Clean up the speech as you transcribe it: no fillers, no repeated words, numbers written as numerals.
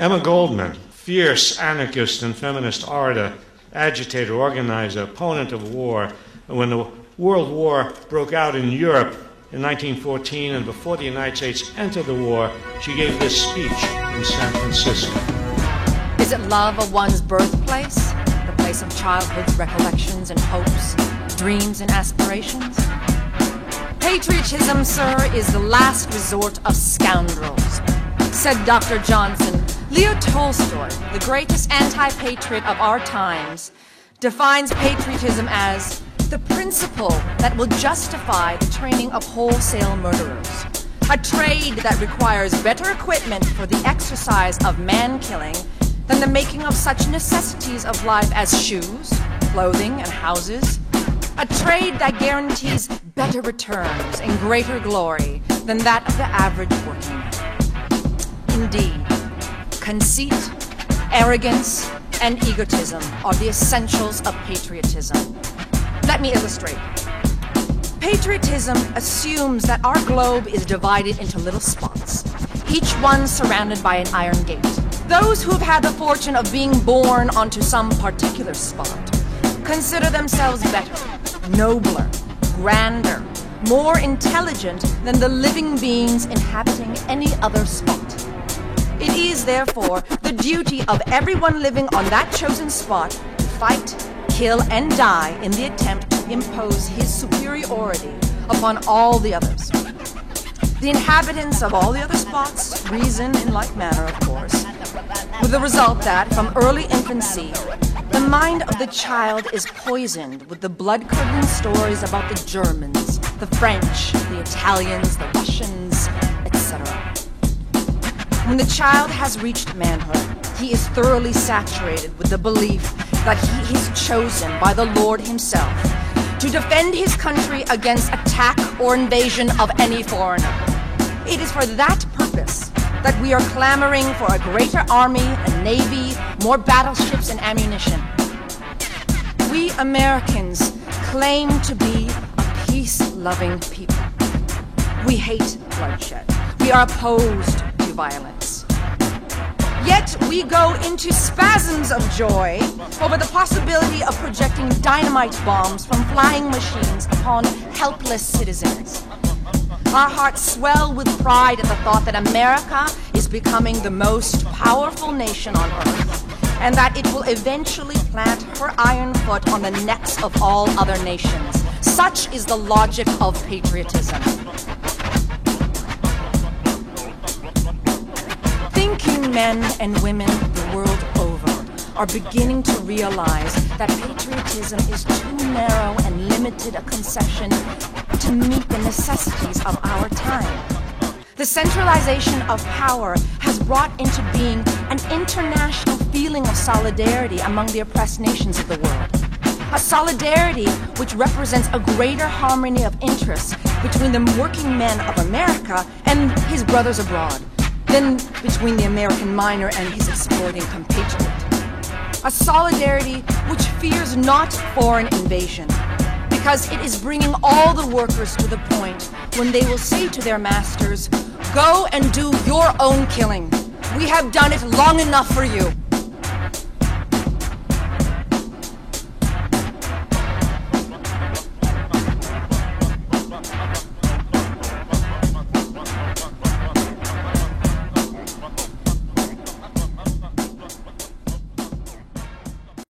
Emma Goldman, fierce anarchist and feminist orator, agitator, organizer, opponent of war. When the World War broke out in Europe in 1914 and before the United States entered the war, she gave this speech in San Francisco. Is it love of one's birthplace? The place of childhood's recollections and hopes, dreams and aspirations? Patriotism, sir, is the last resort of scoundrels, said Dr. Johnson. Leo Tolstoy, the greatest anti-patriot of our times, defines patriotism as the principle that will justify the training of wholesale murderers, a trade that requires better equipment for the exercise of man-killing than the making of such necessities of life as shoes, clothing, and houses, a trade that guarantees better returns and greater glory than that of the average working man. Indeed, conceit, arrogance, and egotism are the essentials of patriotism. Let me illustrate. Patriotism assumes that our globe is divided into little spots, each one surrounded by an iron gate. Those who have had the fortune of being born onto some particular spot consider themselves better, nobler, grander, more intelligent than the living beings inhabiting any other spot. It is, therefore, the duty of everyone living on that chosen spot to fight, kill, and die in the attempt to impose his superiority upon all the others. The inhabitants of all the other spots reason in like manner, of course, with the result that, from early infancy, the mind of the child is poisoned with the blood-curdling stories about the Germans, the French, the Italians, the Russians, etc. When the child has reached manhood, he is thoroughly saturated with the belief that he is chosen by the Lord himself to defend his country against attack or invasion of any foreigner. It is for that purpose that we are clamoring for a greater army and navy, more battleships and ammunition. We Americans claim to be a peace-loving people. We hate bloodshed. We are opposed to violence. Yet we go into spasms of joy over the possibility of projecting dynamite bombs from flying machines upon helpless citizens. Our hearts swell with pride at the thought that America is becoming the most powerful nation on earth, and that it will eventually plant her iron foot on the necks of all other nations. Such is the logic of patriotism. Thinking men and women the world over are beginning to realize that patriotism is too narrow and limited a concession to meet the necessities of our time. The centralization of power has brought into being an international feeling of solidarity among the oppressed nations of the world. A solidarity which represents a greater harmony of interests between the working men of America and his brothers abroad than between the American miner and his exploiting compatriot. A solidarity which fears not foreign invasion, because it is bringing all the workers to the point when they will say to their masters, "Go and do your own killing. We have done it long enough for you."